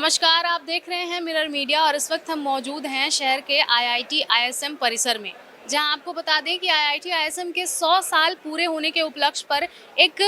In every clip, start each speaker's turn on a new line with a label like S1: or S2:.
S1: नमस्कार, आप देख रहे हैं मिरर मीडिया और इस वक्त हम मौजूद हैं शहर के आईआईटी आईएसएम परिसर में, जहां आपको बता दें कि आईआईटी आईएसएम के 100 साल पूरे होने के उपलक्ष्य पर एक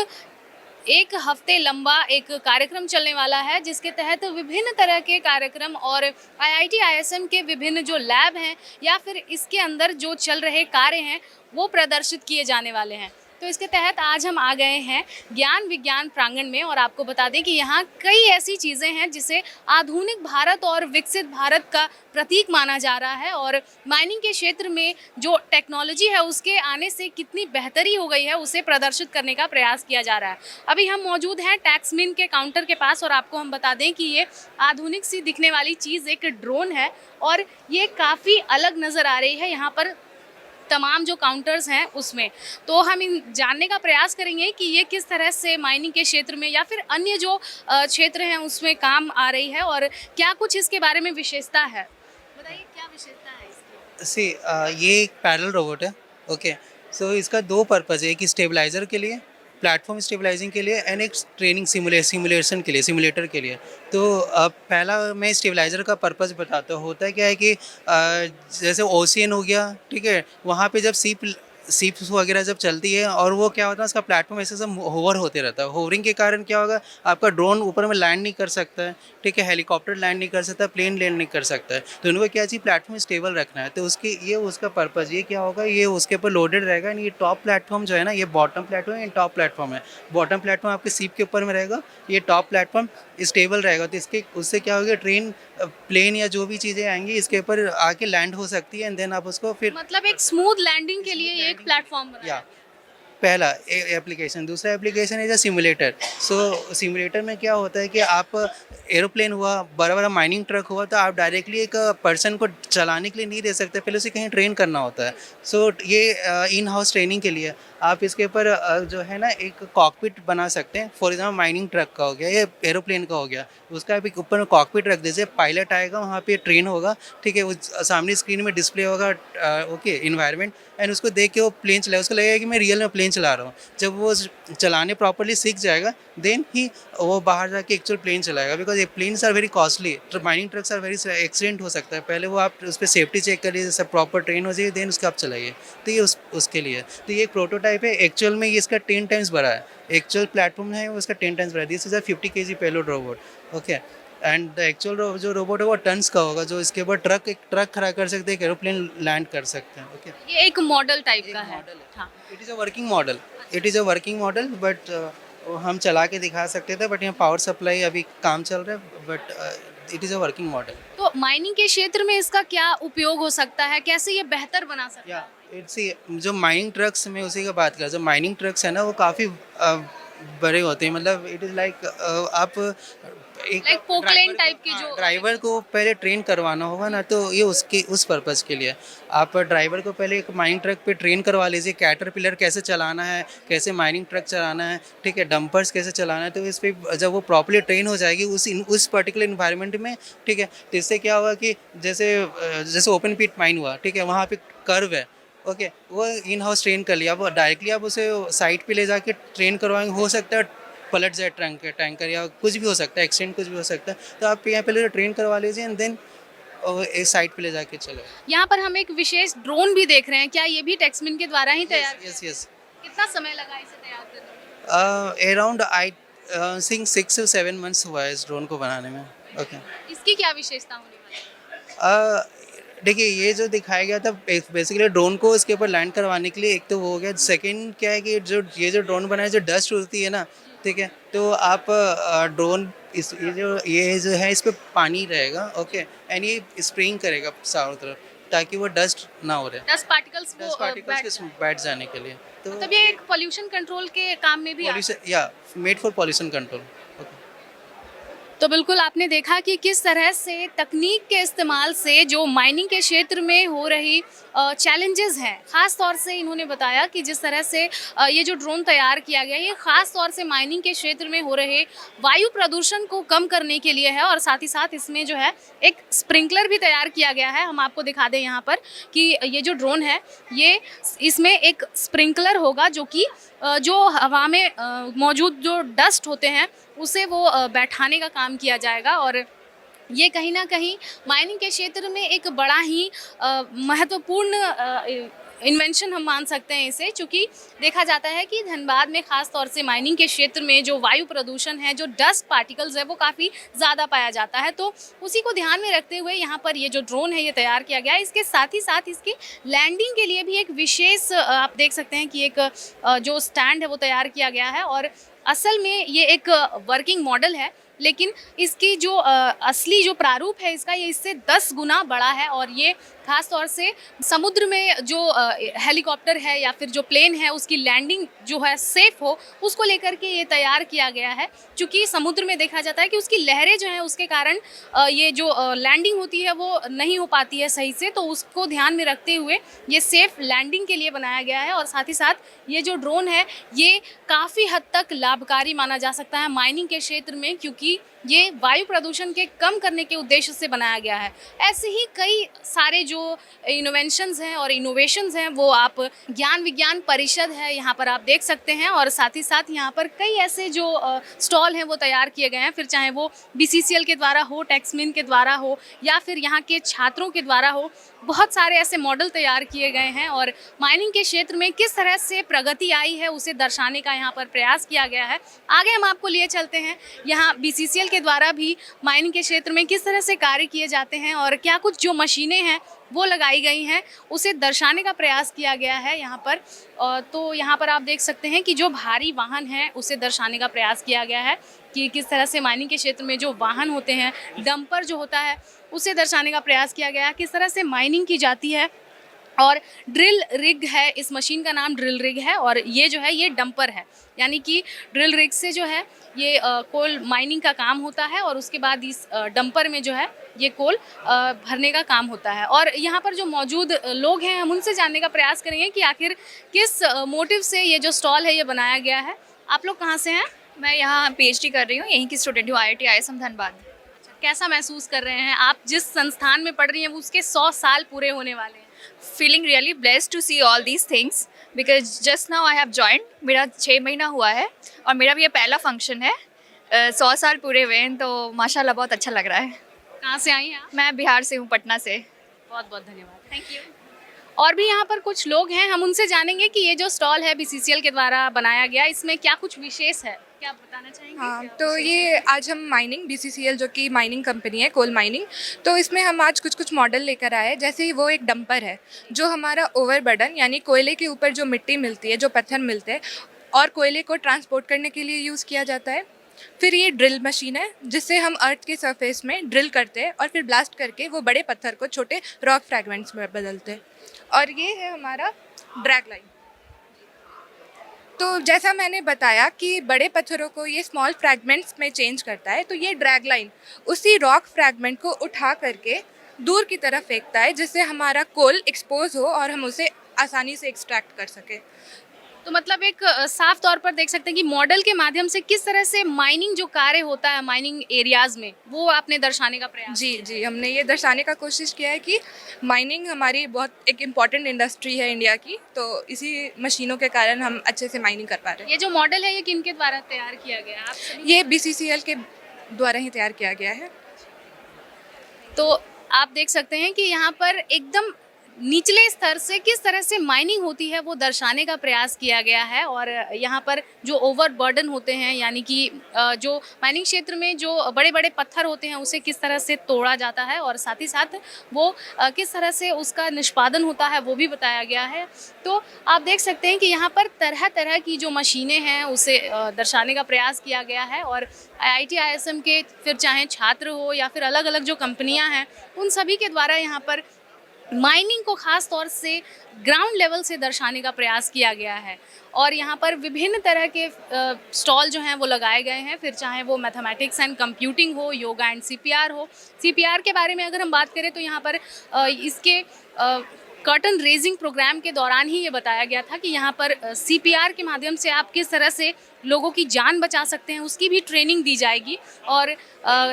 S1: एक हफ्ते लंबा एक कार्यक्रम चलने वाला है, जिसके तहत विभिन्न तरह के कार्यक्रम और आईआईटी आईएसएम के विभिन्न जो लैब हैं या फिर इसके अंदर जो चल रहे कार्य हैं वो प्रदर्शित किए जाने वाले हैं। तो इसके तहत आज हम आ गए हैं ज्ञान विज्ञान प्रांगण में और आपको बता दें कि यहाँ कई ऐसी चीज़ें हैं जिसे आधुनिक भारत और विकसित भारत का प्रतीक माना जा रहा है और माइनिंग के क्षेत्र में जो टेक्नोलॉजी है उसके आने से कितनी बेहतरी हो गई है उसे प्रदर्शित करने का प्रयास किया जा रहा है। अभी हम मौजूद हैं टैक्समिन के काउंटर के पास और आपको हम बता दें कि ये आधुनिक सी दिखने वाली चीज़ एक ड्रोन है और ये काफ़ी अलग नज़र आ रही है यहाँ पर तमाम जो काउंटर्स हैं उसमें। तो हम इन जानने का प्रयास करेंगे कि ये किस तरह से माइनिंग के क्षेत्र में या फिर अन्य जो क्षेत्र हैं उसमें काम आ रही है और क्या कुछ इसके बारे में विशेषता है। बताइए क्या विशेषता है इसकी।
S2: ये एक पैरेलल रोबोट है। ओके, सो इसका दो पर्पज़ है, एक स्टेबलाइज़र के लिए, प्लेटफॉर्म स्टेबलाइजिंग के लिए, एंड एक ट्रेनिंग सिमुलेशन के लिए, सिमुलेटर के लिए। तो पहला मैं स्टेबलाइज़र का पर्पज़ बताता हूँ। होता है क्या है कि जैसे ओशियन हो गया, ठीक है, वहाँ पे जब सीप्स वगैरह जब चलती है और वो क्या होता है, उसका प्लेटफॉर्म ऐसे सब होवर होते रहता है। होवरिंग के कारण क्या होगा, आपका ड्रोन ऊपर में लैंड नहीं कर सकता है, ठीक है, हेलीकॉप्टर लैंड नहीं कर सकता, प्लेन लैंड नहीं कर सकता है। तो उनको क्या चाहिए, प्लेटफॉर्म स्टेबल रखना है। तो उसके ये उसका पर्पज़ ये क्या होगा, ये उसके ऊपर लोडेड रहेगा। ये टॉप प्लेटफॉर्म जो है ना, ये बॉटम प्लेटफॉर्म है, टॉप प्लेटफॉर्म है। बॉटम प्लेटफॉर्म आपके सीप के ऊपर में रहेगा, ये टॉप प्लेटफॉर्म स्टेबल रहेगा। तो इसके उससे क्या होगा, ट्रेन प्लेन या जो भी चीज़ें आएंगी इसके ऊपर आके लैंड हो सकती है, एंड देन आप उसको फिर
S1: मतलब एक स्मूथ लैंडिंग के लिए ये एक प्लेटफॉर्म बना
S2: या
S1: है।
S2: पहला एप्लीकेशन। दूसरा एप्लीकेशन है जो सिमुलेटर। सो सिमुलेटर में क्या होता है कि आप एरोप्लेन हुआ, बड़ा बड़ा माइनिंग ट्रक हुआ, तो आप डायरेक्टली एक पर्सन को चलाने के लिए नहीं दे सकते, पहले उसे कहीं ट्रेन करना होता है। सो ये इन हाउस ट्रेनिंग के लिए आप इसके ऊपर जो है ना एक कॉकपिट बना सकते हैं। फॉर एग्जाम्पल माइनिंग ट्रक का हो गया, ये एरोप्लेन का हो गया, उसका आप एक ऊपर में कॉकपिट रख दीजिए, पायलट आएगा वहाँ पे ट्रेन होगा, ठीक है, उस सामने स्क्रीन में डिस्प्ले होगा ओके इन्वायरमेंट, एंड उसको देख के वो प्लेन चलाएगा, उसको लगेगा कि मैं रियल में प्लेन चला रहा हूँ। जब वो चलाने प्रॉपरली सीख जाएगा, देन ही वो बाहर जाके एक्चुअल प्लेन चलाएगा। बिकॉज ये planes are very costly, mining trucks are very accident हो सकता है। पहले वो आप उस पर सेफ्टी चेक करिए, सब प्रॉपर ट्रेन हो जाइए, देन उसका आप चलाइए। तो ये उसके लिए तो ये एक प्रोटोटाइप है। एक्चुअल में ये इसका 10 टाइम्स बड़ा है। एक्चुअल प्लेटफॉर्म है वो इसका 10 टाइम्स बड़ा है। This is a 50 kg payload robot. Okay, and the actual जो रोबोट है वो टन्स का होगा, जो इसके ऊपर एक ट्रक खड़ा कर सकते हैं, एक एरोप्लेन लैंड कर सकते हैं। ओके,
S1: ये एक मॉडल टाइप का है।
S2: मॉडल
S1: हाँ।
S2: है। It is a working model. It is a working model, but हम चला के दिखा सकते थे, बट यहाँ पावर सप्लाई अभी काम चल रहा है, but it is a working model.
S1: तो माइनिंग के क्षेत्र में इसका क्या उपयोग हो सकता है, कैसे ये बेहतर बना सकता
S2: या
S1: है।
S2: इट्स जो माइनिंग ट्रक्स में उसी का बात कर, जो माइनिंग ट्रक्स है ना वो काफ़ी बड़े होते हैं। मतलब इट इज़ लाइक आप एक
S1: लाइक पोकलेन टाइप की जो
S2: ड्राइवर को पहले ट्रेन करवाना होगा ना, तो ये उसके उस पर्पज़ के लिए आप ड्राइवर को पहले एक माइनिंग ट्रक पे ट्रेन करवा लीजिए, कैटरपिलर कैसे चलाना है, कैसे माइनिंग ट्रक चलाना है, ठीक है, डंपर्स कैसे चलाना है। तो इस पर जब वो प्रॉपर्ली ट्रेन हो जाएगी उस पर्टिकुलर इन्वायरमेंट में, ठीक है, तो इससे क्या होगा कि जैसे ओपन पिट माइन हुआ, ठीक है, वहाँ पे कर्व है, ओके, वो इन हाउस ट्रेन कर लिया। अब डायरेक्टली आप उसे साइट पे ले जाके ट्रेन करवाएंगे, हो सकता है पलट जाए टैंकर या कुछ भी हो सकता है, एक्सीडेंट कुछ भी हो सकता है। तो आप यहाँ पहले ट्रेन करवा लीजिए, एंड देन एक साइट पे ले जाके चलो।
S1: यहाँ पर हम एक विशेष ड्रोन भी देख रहे हैं, क्या ये भी टैक्समिन के द्वारा ही तैयार
S2: यस
S1: किया?
S2: यस।
S1: कितना समय लगा इसे तैयार करने में?
S2: अराउंड आई थिंक 6 से 7 मंथ्स हुआ है इस ड्रोन को बनाने में। ओके,
S1: इसकी क्या विशेषता होने वाली है?
S2: देखिए ये जो दिखाया गया था बेसिकली ड्रोन को इसके ऊपर लैंड करवाने के लिए, एक तो वो हो गया। सेकंड क्या है कि जो ड्रोन बना है, जो डस्ट उड़ती है ना, ठीक है, तो आप ड्रोन ये जो है इस पे पानी रहेगा, ओके, एंड ये स्प्रेइंग करेगा चारों तरफ, ताकि वो डस्ट ना हो रहे,
S1: 10 पार्टिकल्स वो
S2: डस्ट पार्टिकल्स
S1: बैठ
S2: के
S1: जाए।
S2: बैठ जाने के लिए। तो
S1: मतलब ये एक पोल्यूशन कंट्रोल के काम में भी आता है।
S2: पॉल्यूशन या मेड फॉर पॉल्यूशन कंट्रोल।
S1: तो बिल्कुल आपने देखा कि किस तरह से तकनीक के इस्तेमाल से जो माइनिंग के क्षेत्र में हो रही चैलेंजेस हैं, ख़ास तौर से इन्होंने बताया कि जिस तरह से ये जो ड्रोन तैयार किया गया ये ख़ास तौर से माइनिंग के क्षेत्र में हो रहे वायु प्रदूषण को कम करने के लिए है और साथ ही साथ इसमें जो है एक स्प्रिंकलर भी तैयार किया गया है। हम आपको दिखा दें यहाँ पर कि ये जो ड्रोन है ये इसमें एक स्प्रिंकलर होगा जो कि जो हवा में मौजूद जो डस्ट होते हैं उसे वो बैठाने का काम किया जाएगा और ये कहीं न कहीं माइनिंग के क्षेत्र में एक बड़ा ही महत्वपूर्ण इन्वेंशन हम मान सकते हैं इसे, चूँकि देखा जाता है कि धनबाद में ख़ास तौर से माइनिंग के क्षेत्र में जो वायु प्रदूषण है, जो डस्ट पार्टिकल्स है, वो काफ़ी ज़्यादा पाया जाता है। तो उसी को ध्यान में रखते हुए यहाँ पर ये जो ड्रोन है ये तैयार किया गया है। इसके साथ ही साथ इसकी लैंडिंग के लिए भी एक विशेष आप देख सकते हैं कि एक जो स्टैंड है वो तैयार किया गया है और असल में ये एक वर्किंग मॉडल है, लेकिन इसकी जो असली जो प्रारूप है इसका ये इससे 10 गुना बड़ा है और ये ख़ास तौर से समुद्र में जो हेलीकॉप्टर है या फिर जो प्लेन है उसकी लैंडिंग जो है सेफ़ हो, उसको लेकर के ये तैयार किया गया है। चूँकि समुद्र में देखा जाता है कि उसकी लहरें जो हैं उसके कारण ये जो लैंडिंग होती है वो नहीं हो पाती है सही से, तो उसको ध्यान में रखते हुए ये सेफ़ लैंडिंग के लिए बनाया गया है। और साथ ही साथ ये जो ड्रोन है ये काफ़ी हद तक लाभकारी माना जा सकता है माइनिंग के क्षेत्र में, क्योंकि ये वायु प्रदूषण के कम करने के उद्देश्य से बनाया गया है। ऐसे ही कई सारे जो इनोवेशंस हैं और इनोवेशंस हैं वो आप ज्ञान विज्ञान परिषद है यहाँ पर आप देख सकते हैं और साथ ही साथ यहाँ पर कई ऐसे जो स्टॉल हैं वो तैयार किए गए हैं, फिर चाहे वो बीसीसीएल के द्वारा हो, टैक्समिन के द्वारा हो या फिर यहाँ के छात्रों के द्वारा हो। बहुत सारे ऐसे मॉडल तैयार किए गए हैं और माइनिंग के क्षेत्र में किस तरह से प्रगति आई है उसे दर्शाने का यहाँ पर प्रयास किया गया है। आगे हम आपको लिए चलते हैं, यहाँ बीसीसीएल के द्वारा भी माइनिंग के क्षेत्र में किस तरह से कार्य किए जाते हैं और क्या कुछ जो मशीनें हैं वो लगाई गई हैं उसे दर्शाने का प्रयास किया गया है यहाँ पर। तो यहाँ पर आप देख सकते हैं कि जो भारी वाहन है उसे दर्शाने का प्रयास किया गया है कि किस तरह से माइनिंग के क्षेत्र में जो वाहन होते हैं, डंपर जो होता है उसे दर्शाने का प्रयास किया गया है, किस तरह से माइनिंग की जाती है। और ड्रिल रिग है, इस मशीन का नाम ड्रिल रिग है और ये जो है ये डंपर है, यानी कि ड्रिल रिग से जो है ये कोल माइनिंग का काम होता है और उसके बाद इस डंपर में जो है ये कोल भरने का काम होता है। और यहाँ पर जो मौजूद लोग हैं हम उनसे जानने का प्रयास करेंगे कि आखिर किस मोटिव से ये जो स्टॉल है ये बनाया गया है। आप लोग कहाँ से हैं?
S3: मैं यहाँ पीएचडी कर रही हूँ, यहीं की स्टूडेंट हूँ, आईआईटी आईएसएम धनबाद।
S1: कैसा महसूस कर रहे हैं आप जिस संस्थान में पढ़ रही हैं वो उसके 100 साल पूरे होने वाले हैं?
S3: Feeling really blessed to see all these things because just now I have joined. मेरा 6 महीना हुआ है और मेरा भी ये पहला फंक्शन है। 100 साल पूरे हुए हैं तो माशाल्लाह बहुत अच्छा लग रहा है।
S1: कहाँ से आई हैं आप?
S3: मैं बिहार से हूँ, पटना से।
S1: बहुत बहुत धन्यवाद।
S3: Thank you.
S1: और भी यहाँ पर कुछ लोग हैं, हम उनसे जानेंगे कि ये जो स्टॉल है बीसीसीएल के द्वारा बनाया गया इसमें क्या कुछ विशेष है, क्या आप बताना चाहेंगे?
S4: हाँ,
S1: क्या
S4: तो
S1: विशेष
S4: ये आज हम माइनिंग बीसीसीएल जो कि माइनिंग कंपनी है, कोल माइनिंग, तो इसमें हम आज कुछ मॉडल लेकर आए हैं। जैसे ही वो एक डंपर है जो हमारा ओवरबर्डन यानी कोयले के ऊपर जो मिट्टी मिलती है, जो पत्थर मिलते हैं और कोयले को ट्रांसपोर्ट करने के लिए यूज़ किया जाता है। फिर ये ड्रिल मशीन है जिससे हम अर्थ के सरफेस में ड्रिल करते हैं और फिर ब्लास्ट करके वो बड़े पत्थर को छोटे रॉक फ्रैगमेंट्स में बदलते हैं। और ये है हमारा ड्रैग लाइन। तो जैसा मैंने बताया कि बड़े पत्थरों को ये स्मॉल फ्रैगमेंट्स में चेंज करता है, तो ये ड्रैग लाइन उसी रॉक फ्रैगमेंट को उठा करके दूर की तरफ फेंकता है जिससे हमारा कोल एक्सपोज हो और हम उसे आसानी से एक्सट्रैक्ट कर सकें।
S1: तो मतलब एक साफ तौर पर देख सकते हैं कि मॉडल के माध्यम से किस तरह से माइनिंग जो कार्य होता है माइनिंग एरियाज में वो आपने दर्शाने का प्रयास
S4: जी, हमने ये दर्शाने का कोशिश किया है कि माइनिंग हमारी बहुत एक इम्पॉर्टेंट इंडस्ट्री है इंडिया की, तो इसी मशीनों के कारण हम अच्छे से माइनिंग कर पा रहे हैं।
S1: ये जो मॉडल है ये किनके द्वारा तैयार किया गया है? आप सभी
S4: ये बीसीसीएल के द्वारा ही तैयार किया गया है।
S1: तो आप देख सकते हैं कि यहाँ पर एकदम निचले स्तर से किस तरह से माइनिंग होती है वो दर्शाने का प्रयास किया गया है। और यहाँ पर जो ओवरबर्डन होते हैं यानी कि जो माइनिंग क्षेत्र में जो बड़े बड़े पत्थर होते हैं उसे किस तरह से तोड़ा जाता है और साथ ही साथ वो किस तरह से उसका निष्पादन होता है वो भी बताया गया है। तो आप देख सकते हैं कि यहाँ पर तरह तरह की जो मशीनें हैं उसे दर्शाने का प्रयास किया गया है। और आईआईटी आईएसएम के फिर चाहे छात्र हो या फिर अलग अलग जो कंपनियाँ हैं उन सभी के द्वारा यहाँ पर माइनिंग को ख़ास तौर से ग्राउंड लेवल से दर्शाने का प्रयास किया गया है। और यहाँ पर विभिन्न तरह के स्टॉल जो हैं वो लगाए गए हैं, फिर चाहे वो मैथमेटिक्स एंड कंप्यूटिंग हो, योगा एंड सीपीआर हो। सीपीआर के बारे में अगर हम बात करें तो यहाँ पर इसके कर्टन रेजिंग प्रोग्राम के दौरान ही ये बताया गया था कि यहाँ पर CPR के माध्यम से आप किस तरह से लोगों की जान बचा सकते हैं, उसकी भी ट्रेनिंग दी जाएगी। और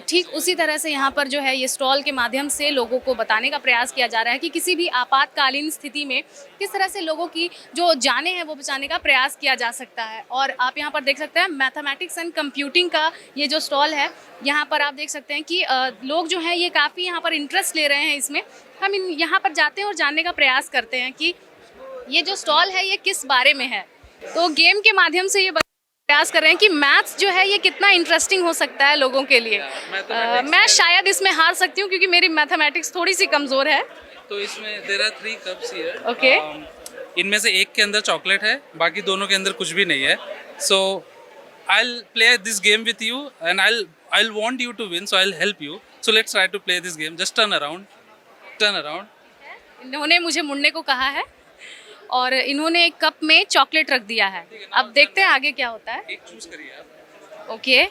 S1: ठीक उसी तरह से यहाँ पर जो है ये स्टॉल के माध्यम से लोगों को बताने का प्रयास किया जा रहा है कि किसी भी आपातकालीन स्थिति में किस तरह से लोगों की जो जानें हैं वो बचाने का प्रयास किया जा सकता है। और आप यहाँ पर देख सकते हैं मैथमेटिक्स एंड कंप्यूटिंग का ये जो स्टॉल है, यहाँ पर आप देख सकते हैं कि लोग जो हैं ये काफ़ी यहाँ पर इंटरेस्ट ले रहे हैं इसमें। हम यहाँ पर जाते हैं और जानने का प्रयास करते हैं कि ये जो स्टॉल है ये किस बारे में है। तो गेम के माध्यम से ये प्रयास कर रहे हैं कि मैथ्स जो है ये कितना इंटरेस्टिंग हो सकता है लोगों के लिए। मैं शायद इसमें हार सकती हूँ क्योंकि मेरी मैथमेटिक्स थोड़ी सी कमज़ोर है।
S5: तो इसमें there are 3 cups here.
S1: Okay.
S5: इनमें से एक के अंदर चॉकलेट है, बाकी दोनों के अंदर कुछ भी नहीं है। So I will play this game with you and I will want you to win, so I will help you. So let's try to play this game. Just turn around, turn around.
S1: इन्होंने मुझे मुड़ने को कहा है और इन्होंने एक cup में चॉकलेट रख दिया है। अब देखते हैं आगे क्या होता है।
S5: एक चूज करिए आप।
S1: ओके,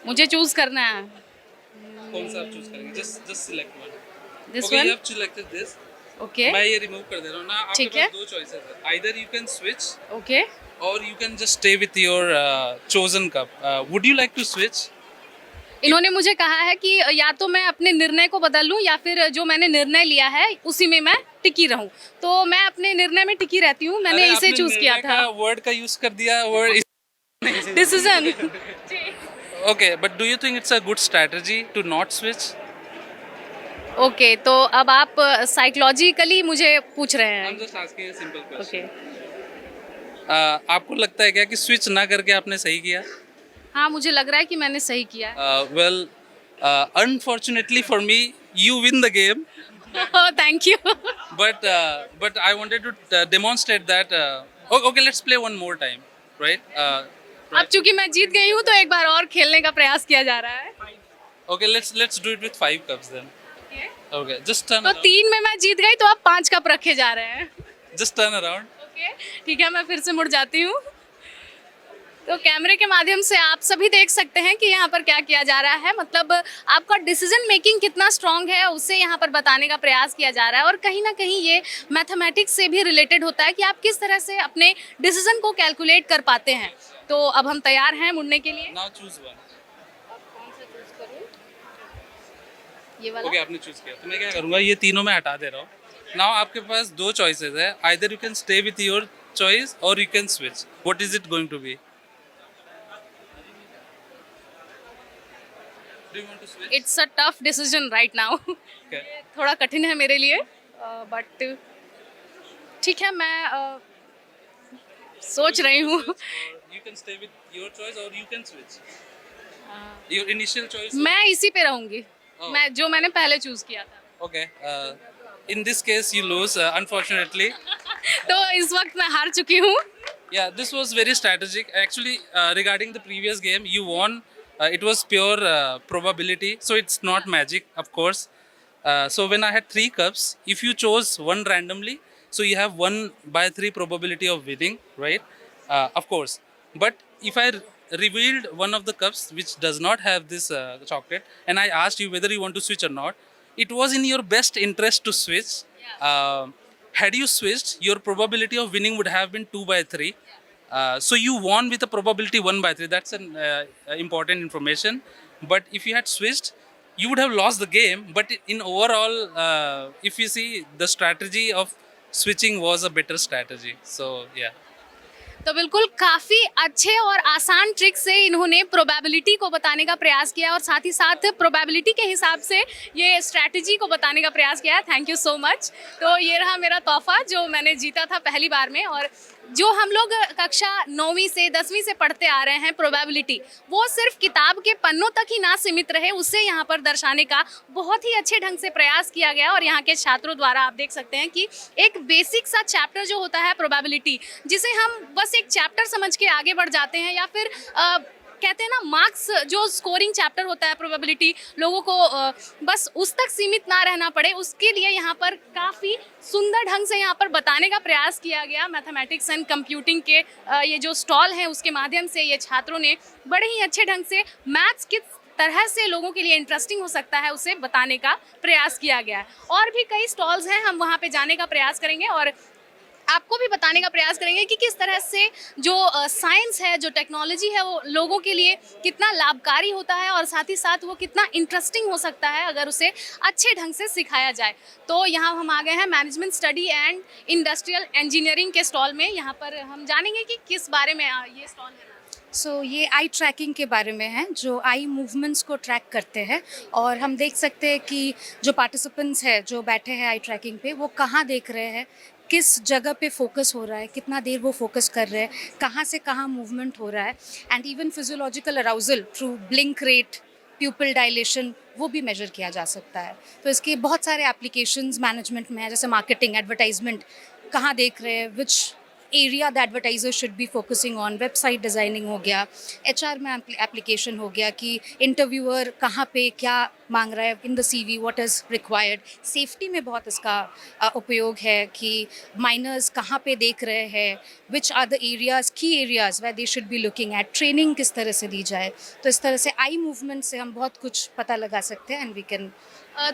S1: मुझे चूज करना है।
S5: कौन सा आप चूज करेंगे? Just select one.
S1: This
S5: okay,
S1: one.
S5: You have selected this.
S1: Okay.
S5: मैं ये रिमूव कर दे रहा हूँ ना। आपके
S1: ठीक है।
S5: पास 2 चॉइसेस है। Either you can switch
S1: okay.
S5: और you can just stay with your chosen cup. Would you like to switch?
S1: इन्होंने मुझे कहा है कि या तो मैं अपने निर्णय को बदल लूं या फिर जो मैंने निर्णय लिया है उसी में मैं टिकी रहूं। तो मैं अपने निर्णय में टिकी रहती हूं। मैंने इसे चूज किया था।
S5: वर्ड का यूज कर दिया। Word
S1: decision.
S5: Okay, but do you think it's a good strategy to not switch?
S1: Okay, तो अब आप साइकोलॉजिकली मुझे पूछ रहे हैं।
S5: I'm just asking a simple question.
S1: Okay.
S5: आपको लगता है क्या कि स्विच ना करके आपने सही किया?
S1: हाँ, मुझे लग रहा है कि मैंने सही किया है।
S5: Well, unfortunately for me, you win the game.
S1: Thank you.
S5: But I wanted to demonstrate that. Okay, let's play one more time, right?
S1: अब चूंकि मैं जीत गई हूँ तो एक बार और खेलने का प्रयास किया जा रहा है।
S5: Okay, let's do it with 5 cups then. Okay, just turn
S1: तो
S5: around.
S1: 3 में मैं जीत गई तो अब 5 कप रखे जा रहे हैं।
S5: Just turn around.
S1: ओके, ठीक है, मैं फिर से मुड़ जाती हूँ। तो कैमरे के माध्यम से आप सभी देख सकते हैं कि यहाँ पर क्या किया जा रहा है। मतलब आपका डिसीजन मेकिंग कितना स्ट्रांग है उसे यहाँ पर बताने का प्रयास किया जा रहा है। और कहीं ना कहीं ये मैथमेटिक्स से भी रिलेटेड होता है कि आप किस तरह से अपने डिसीजन को कैलकुलेट कर पाते हैं। तो अब हम तैयार हैं मुड़ने के लिए।
S5: Now choose one.
S1: कौन सा चूज करूँ? ये वाला।
S5: ओके, आपने चूज किया तो मैं क्या करूंगा, ये तीनों मैं हटा दे रहा हूँ। नाउ आपके पास 2 चॉइसेस है। Either you can stay with your choice और you can switch. What is it going to be? Do you want to switch?
S1: It's a tough decision right now.
S5: Okay.
S1: थोड़ा कठिन है मेरे लिए, बट ठीक है, मैं सोच रही हूँ।
S5: You can stay with your choice or you can switch. Your initial choice.
S1: मैं इसी पे रहूंगी।
S5: Oh.
S1: मैंने पहले चूज किया था।
S5: Okay. In this case, you lose, unfortunately.
S1: तो इस वक्त मैं हार चुकी हूँ।
S5: Yeah, this was very strategic. Actually, regarding the previous game, you won. It was pure probability, so it's not magic, of course. So when I had 3 cups, if you chose one randomly, so you have 1/3 probability of winning, right? Of course. But if I revealed one of the cups which does not have this chocolate, and I asked you whether you want to switch or not, it was in your best interest to switch. Had you switched, your probability of winning would have been 2/3. So you won with a probability 1/3. That's an important information. But if you had switched, you would have lost the game. But in overall, if you see, the strategy of switching was a better strategy. So yeah.
S1: तो बिल्कुल काफ़ी अच्छे और आसान trick से इन्होंने probability को बताने का प्रयास किया और साथ ही साथ प्रोबेबिलिटी के हिसाब से ये स्ट्रैटेजी को बताने का प्रयास किया। Thank you so much. तो ये रहा मेरा तोहफा जो मैंने जीता था पहली बार में। और जो हम लोग कक्षा 9वीं से 10वीं से पढ़ते आ रहे हैं प्रोबेबिलिटी, वो सिर्फ किताब के पन्नों तक ही ना सीमित रहे, उससे यहाँ पर दर्शाने का बहुत ही अच्छे ढंग से प्रयास किया गया। और यहाँ के छात्रों द्वारा आप देख सकते हैं कि एक बेसिक सा चैप्टर जो होता है प्रोबेबिलिटी, जिसे हम बस एक चैप्टर समझ के आगे बढ़ जाते हैं, या फिर कहते हैं ना मार्क्स, जो स्कोरिंग चैप्टर होता है प्रोबेबिलिटी, लोगों को बस उस तक सीमित ना रहना पड़े, उसके लिए यहाँ पर काफ़ी सुंदर ढंग से यहाँ पर बताने का प्रयास किया गया। मैथमेटिक्स एंड कंप्यूटिंग के ये जो स्टॉल हैं उसके माध्यम से ये छात्रों ने बड़े ही अच्छे ढंग से मैथ्स तरह से लोगों के लिए इंटरेस्टिंग हो सकता है उसे बताने का प्रयास किया गया है। और भी कई स्टॉल्स हैं, हम वहाँ पे जाने का प्रयास करेंगे और आपको भी बताने का प्रयास करेंगे कि किस तरह से जो साइंस है, जो टेक्नोलॉजी है, वो लोगों के लिए कितना लाभकारी होता है और साथ ही साथ वो कितना इंटरेस्टिंग हो सकता है अगर उसे अच्छे ढंग से सिखाया जाए। तो यहाँ हम आ गए हैं management study and industrial engineering के स्टॉल में। यहाँ पर हम जानेंगे कि किस बारे में ये स्टॉल है।
S6: ये आई ट्रैकिंग के बारे में है, जो आई मूवमेंट्स को ट्रैक करते हैं। और हम देख सकते हैं कि जो पार्टिसिपेंट्स हैं जो बैठे हैं आई ट्रैकिंग पे, वो कहाँ देख रहे हैं, किस जगह पे फोकस हो रहा है, कितना देर वो फोकस कर रहे हैं, कहाँ से कहाँ मूवमेंट हो रहा है। And even physiological arousal through blink rate, प्यूपिल dilation, वो भी मेजर किया जा सकता है। तो इसके बहुत सारे एप्लीकेशंस मैनेजमेंट में है, जैसे मार्केटिंग, एडवर्टाइजमेंट, कहाँ देख रहे हैं, which area the advertiser should be focusing on, website designing हो गया, एचआर में एप्लीकेशन हो गया कि इंटरव्यूअर कहाँ पे क्या मांग रहा है in the CV, what is required. Safety में बहुत इसका उपयोग है कि माइनर्स कहाँ पे देख रहे हैं, विच आर द एरियाज़, की areas where they should be looking at, training किस तरह से दी जाए। तो इस तरह से आई मूवमेंट से हम बहुत कुछ पता लगा सकते हैं एंड वी कैन।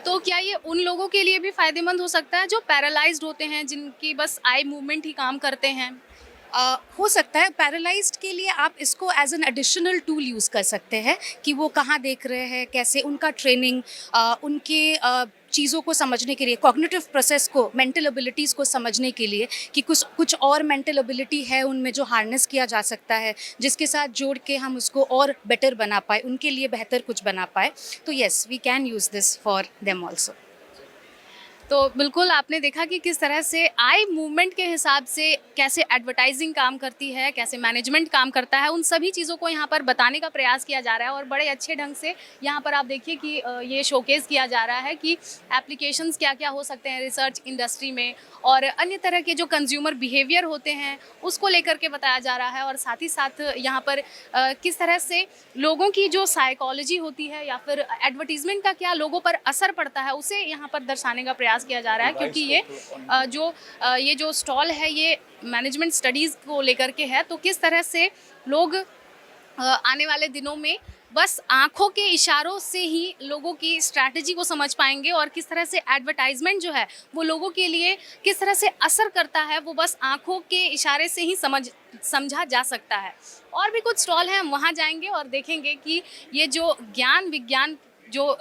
S1: तो क्या ये उन लोगों के लिए भी फ़ायदेमंद हो सकता है जो पैरालाइज्ड होते हैं, जिनकी बस आई मूवमेंट ही काम करते हैं?
S6: हो सकता है। पैरालाइज्ड के लिए आप इसको as an additional tool use कर सकते हैं कि वो कहाँ देख रहे हैं, कैसे उनका ट्रेनिंग, उनके चीज़ों को समझने के लिए, कॉग्निटिव प्रोसेस को, मेंटल एबिलिटीज़ को समझने के लिए कि कुछ और मेंटल एबिलिटी है उनमें जो हार्नेस किया जा सकता है, जिसके साथ जोड़ के हम उसको और बेटर बना पाए, उनके लिए बेहतर कुछ बना पाए। तो yes, we can use this for them also.
S1: तो बिल्कुल आपने देखा कि किस तरह से आई मूवमेंट के हिसाब से कैसे एडवर्टाइजिंग काम करती है, कैसे मैनेजमेंट काम करता है, उन सभी चीज़ों को यहाँ पर बताने का प्रयास किया जा रहा है। और बड़े अच्छे ढंग से यहाँ पर आप देखिए कि ये शोकेस किया जा रहा है कि एप्लीकेशंस क्या क्या हो सकते हैं रिसर्च इंडस्ट्री में, और अन्य तरह के जो कंज्यूमर बिहेवियर होते हैं उसको लेकर के बताया जा रहा है। और साथ ही साथ यहाँ पर किस तरह से लोगों की जो साइकोलॉजी होती है या फिर एडवर्टीज़मेंट का क्या लोगों पर असर पड़ता है, उसे यहाँ पर दर्शाने का प्रयास किया जा रहा है। क्योंकि ये जो स्टॉल है ये मैनेजमेंट स्टडीज़ को लेकर के है। तो किस तरह से लोग आने वाले दिनों में बस आंखों के इशारों से ही लोगों की स्ट्रैटेजी को समझ पाएंगे, और किस तरह से एडवर्टाइजमेंट जो है वो लोगों के लिए किस तरह से असर करता है, वो बस आंखों के इशारे से ही समझा जा सकता है। और भी कुछ स्टॉल हैं, हम वहाँ जाएंगे और देखेंगे कि ये जो ज्ञान विज्ञान जो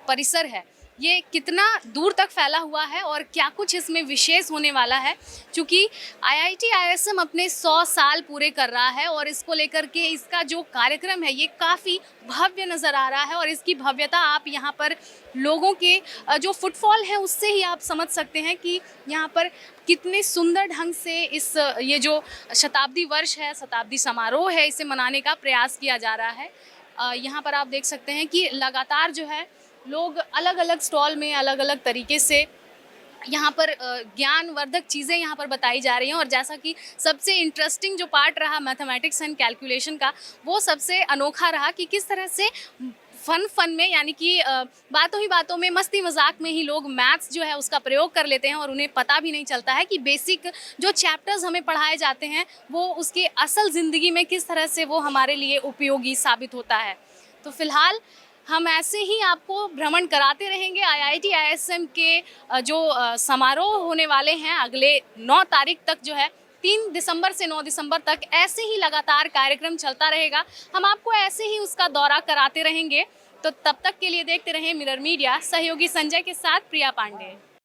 S1: परिसर है ये कितना दूर तक फैला हुआ है और क्या कुछ इसमें विशेष होने वाला है। क्योंकि IIT ISM अपने 100 साल पूरे कर रहा है और इसको लेकर के इसका जो कार्यक्रम है ये काफ़ी भव्य नज़र आ रहा है। और इसकी भव्यता आप यहाँ पर लोगों के जो फुटफॉल है उससे ही आप समझ सकते हैं कि यहाँ पर कितने सुंदर ढंग से ये जो शताब्दी वर्ष है, शताब्दी समारोह है, इसे मनाने का प्रयास किया जा रहा है। यहाँ पर आप देख सकते हैं कि लगातार जो है लोग अलग अलग स्टॉल में अलग अलग तरीके से यहाँ पर ज्ञानवर्धक चीज़ें यहाँ पर बताई जा रही हैं। और जैसा कि सबसे इंटरेस्टिंग जो पार्ट रहा मैथमेटिक्स एंड कैलकुलेशन का, वो सबसे अनोखा रहा कि किस तरह से फन में, यानी कि बातों ही बातों में, मस्ती मजाक में ही लोग मैथ्स जो है उसका प्रयोग कर लेते हैं और उन्हें पता भी नहीं चलता है कि बेसिक जो चैप्टर्स हमें पढ़ाए जाते हैं वो उसके असल ज़िंदगी में किस तरह से वो हमारे लिए उपयोगी साबित होता है। तो फिलहाल हम ऐसे ही आपको भ्रमण कराते रहेंगे। IIT ISM के जो समारोह होने वाले हैं अगले 9 तारीख तक, जो है 3 दिसंबर से 9 दिसंबर तक, ऐसे ही लगातार कार्यक्रम चलता रहेगा। हम आपको ऐसे ही उसका दौरा कराते रहेंगे। तो तब तक के लिए देखते रहें मिरर मीडिया। सहयोगी संजय के साथ प्रिया पांडे।